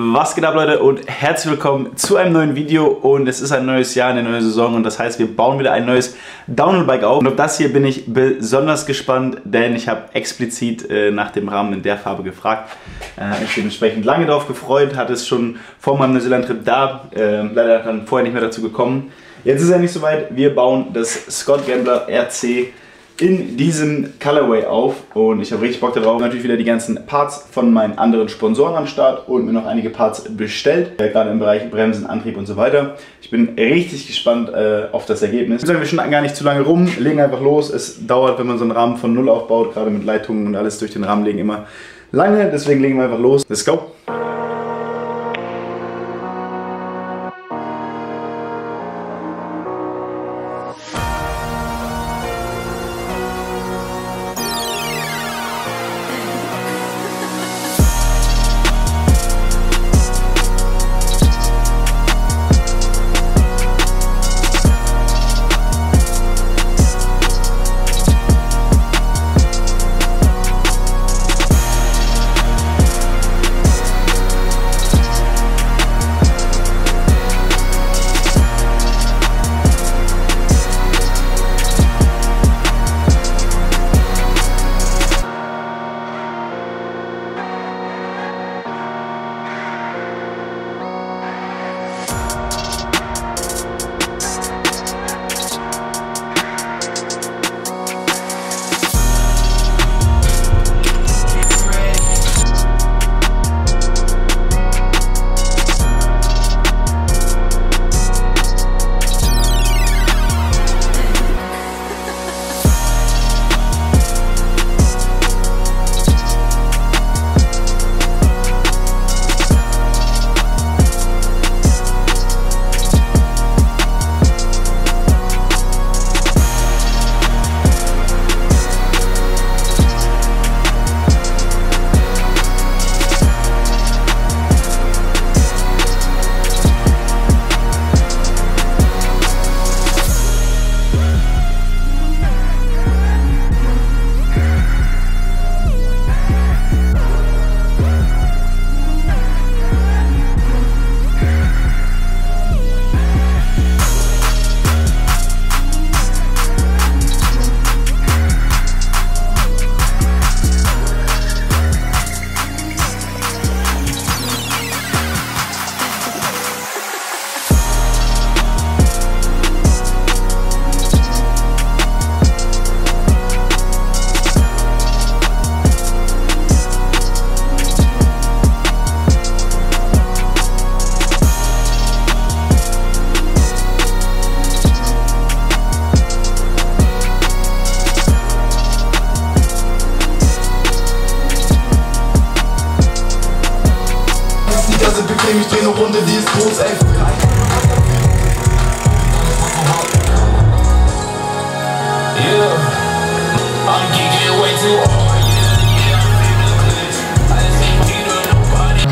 Was geht ab, Leute, und herzlich willkommen zu einem neuen Video. Und es ist ein neues Jahr, eine neue Saison, und das heißt, wir bauen wieder ein neues Downhill-Bike auf. Und auf das hier bin ich besonders gespannt, denn ich habe explizit nach dem Rahmen in der Farbe gefragt. Ich bin dementsprechend lange darauf gefreut, hatte es schon vor meinem Neuseeland-Trip da, leider dann vorher nicht mehr dazu gekommen. Jetzt ist er nicht soweit, wir bauen das Scott Gambler RC in diesem Colorway auf und ich habe richtig Bock darauf. Natürlich wieder die ganzen Parts von meinen anderen Sponsoren am Start und mir noch einige Parts bestellt, gerade im Bereich Bremsen, Antrieb und so weiter. Ich bin richtig gespannt auf das Ergebnis. Ich würde sagen, wir schnacken gar nicht zu lange rum, legen einfach los. Es dauert, wenn man so einen Rahmen von Null aufbaut, gerade mit Leitungen und alles durch den Rahmen legen, immer lange. Deswegen legen wir einfach los. Let's go! Ich dreh ne Runde, die ist groß, ey. Yeah, I'm geeking it way too hard. Yeah, I'm feeling the glitch. I just ain't feeling nobody.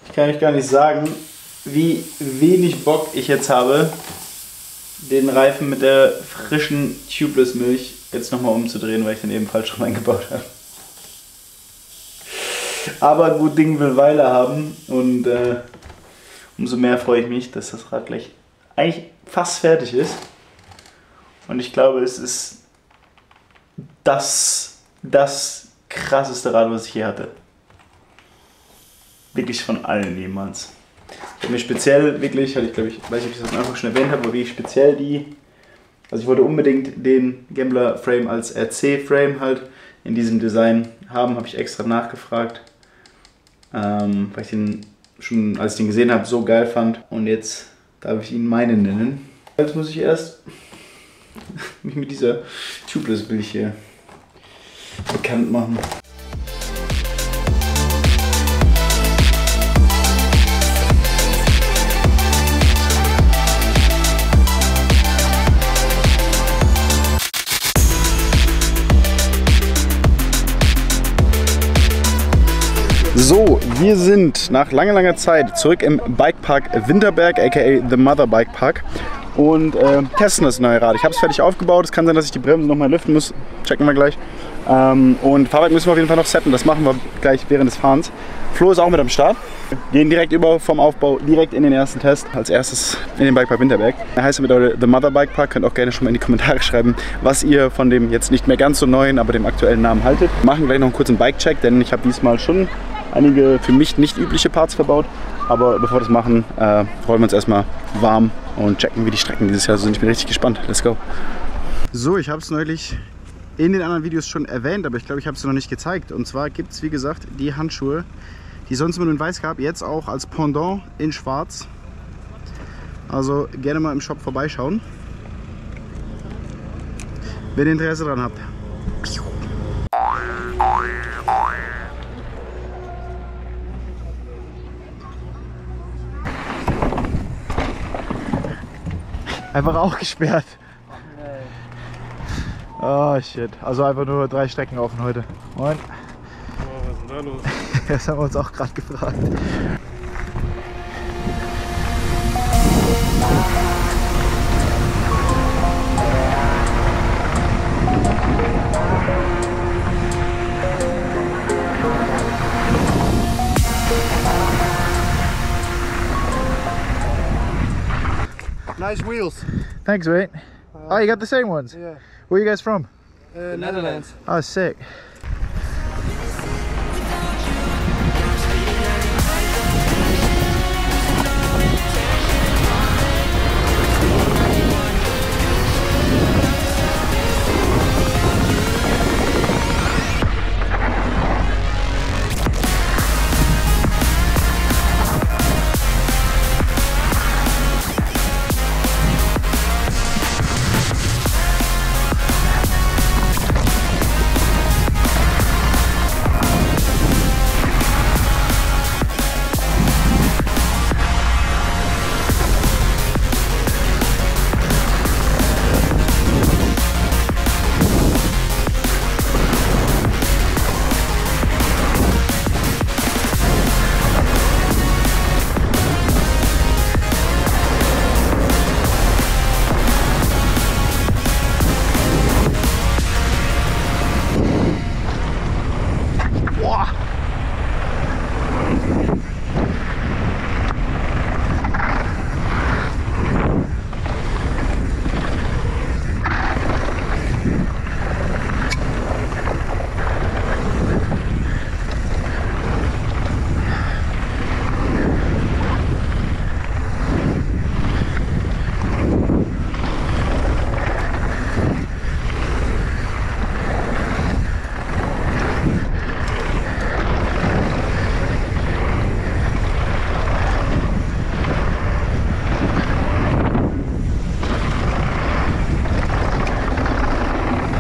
Ich kann euch gar nicht sagen, wie wenig Bock ich jetzt habe, den Reifen mit der frischen Tubeless Milch jetzt nochmal umzudrehen, weil ich den eben falsch rum eingebaut habe. Aber gut Ding will Weile haben und umso mehr freue ich mich, dass das Rad gleich eigentlich fast fertig ist. Und ich glaube, es ist das krasseste Rad, was ich je hatte. Wirklich von allen jemals. Ich habe mir speziell wirklich, ich glaube, ich weiß nicht, ob ich das am Anfang schon erwähnt habe, aber wie speziell also ich wollte unbedingt den Gambler Frame als RC Frame halt in diesem Design haben, habe ich extra nachgefragt, weil ich den schon, als ich den gesehen habe, so geil fand und jetzt darf ich ihn meinen nennen. Jetzt muss ich erst mich mit dieser Tubeless Milch hier bekannt machen. So, wir sind nach langer Zeit zurück im Bikepark Winterberg, aka The Mother Bike Park, und testen das neue Rad. Ich habe es fertig aufgebaut, es kann sein, dass ich die Bremsen nochmal lüften muss, checken wir gleich. Und Fahrwerk müssen wir auf jeden Fall noch setten, das machen wir gleich während des Fahrens. Flo ist auch mit am Start. Gehen direkt über vom Aufbau direkt in den ersten Test, als erstes in den Bikepark Winterberg. Er heißt mittlerweile The Mother Bike Park, könnt auch gerne schon mal in die Kommentare schreiben, was ihr von dem jetzt nicht mehr ganz so neuen, aber dem aktuellen Namen haltet. Wir machen gleich noch einen kurzen Bike-Check, denn ich habe diesmal schon einige für mich nicht übliche Parts verbaut. Aber bevor wir das machen, rollen wir uns erstmal warm und checken, wie die Strecken dieses Jahr sind. Ich bin richtig gespannt. Let's go. So, ich habe es neulich in den anderen Videos schon erwähnt, aber ich glaube, ich habe es noch nicht gezeigt. Und zwar gibt es, wie gesagt, die Handschuhe, die sonst immer nur in weiß gab, jetzt auch als Pendant in schwarz. Also gerne mal im Shop vorbeischauen, wenn ihr Interesse dran habt. Einfach auch gesperrt. Oh shit. Also einfach nur 3 Strecken offen heute. Moin. Oh, was ist denn da los? Das haben wir uns auch gerade gefragt. Nice wheels. Thanks, mate. Oh, you got the same ones? Yeah. Where are you guys from? Netherlands. Oh, sick.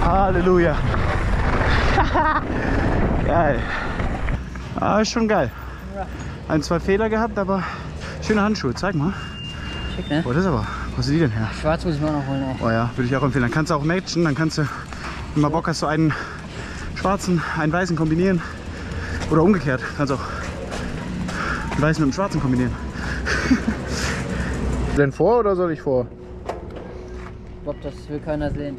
Halleluja. Geil. Ah, ist schon geil. Ein, 2 Fehler gehabt, aber schöne Handschuhe. Zeig mal. Schick, ne? Oh, das ist aber. Wo sind die denn her? Schwarz muss ich mir auch noch holen, ey. Oh ja, würde ich auch empfehlen. Dann kannst du auch matchen. Dann kannst du, wenn du mal Bock hast, so einen schwarzen, einen weißen kombinieren. Oder umgekehrt. Kannst auch einen weißen mit dem schwarzen kombinieren. Denn vor oder soll ich vor? Ich glaube, das will keiner sehen.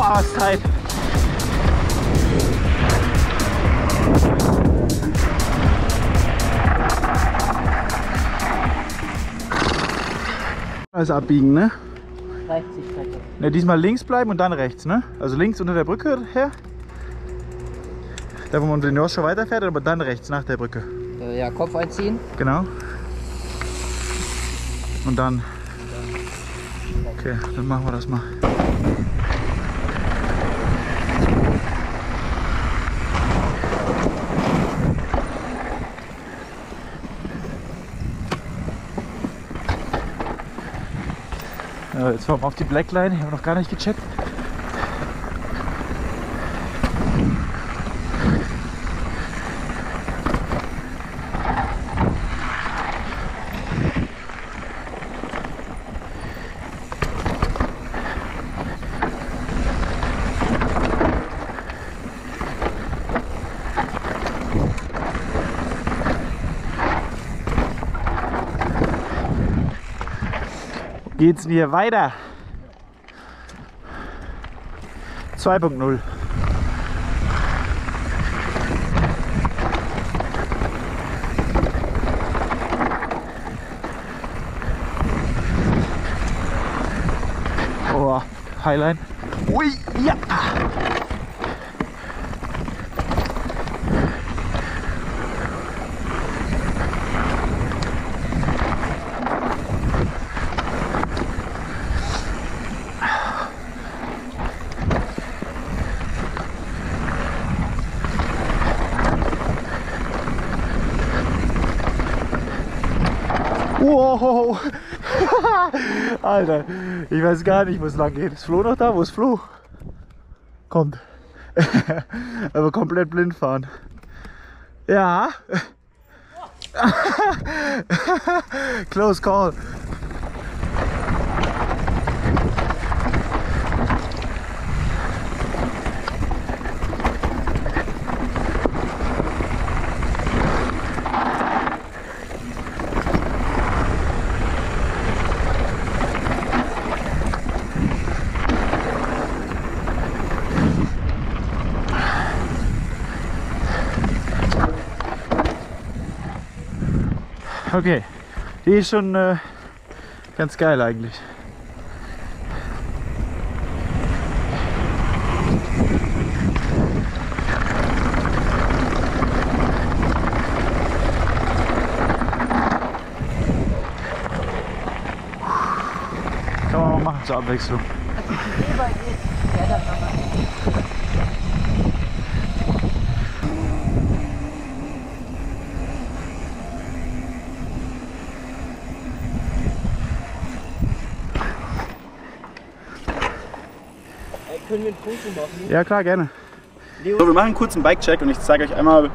Boah, ist tight. Also abbiegen, ne? Reicht die Strecke. Ne, diesmal links bleiben und dann rechts, ne? Also links unter der Brücke her. Da wo man den Joshua weiterfährt, aber dann rechts nach der Brücke. Ja, Kopf einziehen. Genau. Und dann. Okay, dann machen wir das mal. Ja, jetzt fahren wir auf die Blackline, haben wir noch gar nicht gecheckt. Geht's denn hier weiter? 2.0. Oh, Highline. Ui, ja. Wow. Alter, ich weiß gar nicht, wo es lang geht. Ist Flo noch da? Wo ist Flo? Kommt. Aber komplett blind fahren. Ja. Close call. Okay, die ist schon ganz geil eigentlich. Kann man mal machen zur Abwechslung. Können wir ein Foto machen? Ja klar, gerne. So, wir machen einen kurzen Bike-Check und ich zeige euch einmal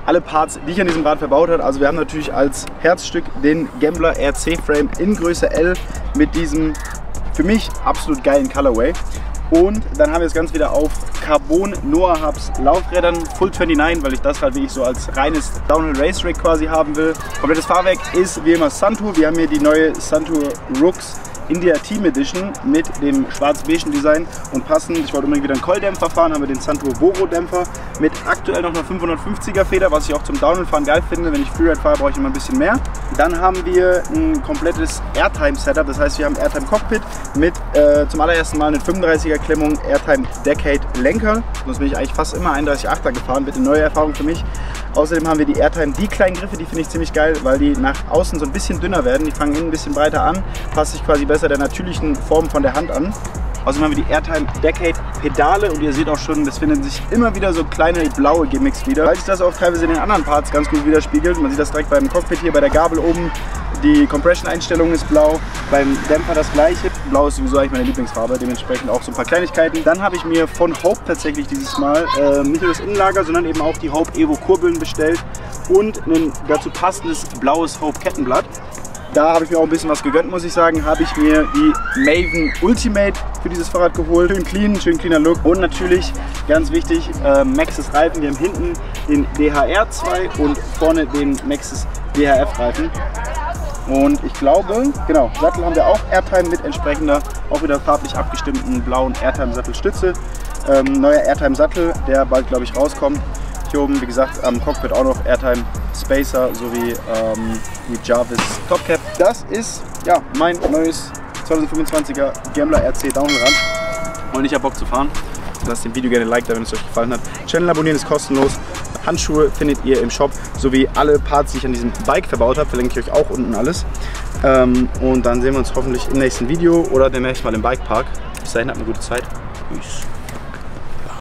alle Parts, die ich an diesem Rad verbaut habe. Also wir haben natürlich als Herzstück den Gambler RC-Frame in Größe L mit diesem für mich absolut geilen Colorway. Und dann haben wir das Ganze wieder auf Carbon Noah Hubs Laufrädern Full 29, weil ich das halt wirklich so als reines Downhill Race Rig quasi haben will. Komplettes Fahrwerk ist wie immer Suntour. Wir haben hier die neue Suntour Rooks India Team Edition mit dem schwarz-beigen Design und passend, ich wollte unbedingt wieder einen Coil-Dämpfer fahren, haben wir den Suntour Voro Dämpfer mit aktuell noch einer 550er Feder, was ich auch zum Downhill-Fahren geil finde. Wenn ich Freeride fahre, brauche ich immer ein bisschen mehr. Dann haben wir ein komplettes Airtime-Setup, das heißt wir haben Airtime Cockpit mit zum allerersten Mal eine 35er Klemmung Airtime Decade Lenker. Sonst bin ich eigentlich fast immer 31,8er gefahren, wird eine neue Erfahrung für mich. Außerdem haben wir die Airtime D-Kleinen Griffe, die finde ich ziemlich geil, weil die nach außen so ein bisschen dünner werden. Die fangen innen ein bisschen breiter an, passt sich quasi besser der natürlichen Form von der Hand an. Außerdem haben wir die Airtime Decade Pedale und ihr seht auch schon, es finden sich immer wieder so kleine blaue Gimmicks wieder, weil sich das auch teilweise in den anderen Parts ganz gut widerspiegelt. Man sieht das direkt beim Cockpit hier bei der Gabel oben. Die Compression-Einstellung ist blau, beim Dämpfer das gleiche. Blau ist sowieso eigentlich meine Lieblingsfarbe, dementsprechend auch so ein paar Kleinigkeiten. Dann habe ich mir von Hope tatsächlich dieses Mal nicht nur das Innenlager, sondern eben auch die Hope Evo Kurbeln bestellt und ein dazu passendes blaues Hope Kettenblatt. Da habe ich mir auch ein bisschen was gegönnt, muss ich sagen. Habe ich mir die Maven Ultimate für dieses Fahrrad geholt. Schön clean, schön cleaner Look. Und natürlich, ganz wichtig, Maxxis Reifen. Wir haben hinten den DHR2 und vorne den Maxxis DHF Reifen. Und ich glaube, genau, Sattel haben wir auch Airtime mit entsprechender, auch wieder farblich abgestimmten blauen Airtime-Sattelstütze. Neuer Airtime-Sattel, der bald, glaube ich, rauskommt. Hier oben, wie gesagt, am Cockpit auch noch Airtime Spacer sowie die Jarvis Topcap. Das ist ja mein neues 2025er Gambler RC Downhill-Rad und ich habe Bock zu fahren. Lasst dem Video gerne ein Like da, wenn es euch gefallen hat. Channel abonnieren ist kostenlos. Handschuhe findet ihr im Shop, sowie alle Parts, die ich an diesem Bike verbaut habe, verlinke ich euch auch unten alles. Und dann sehen wir uns hoffentlich im nächsten Video oder demnächst mal im Bikepark. Bis dahin, habt eine gute Zeit. Tschüss.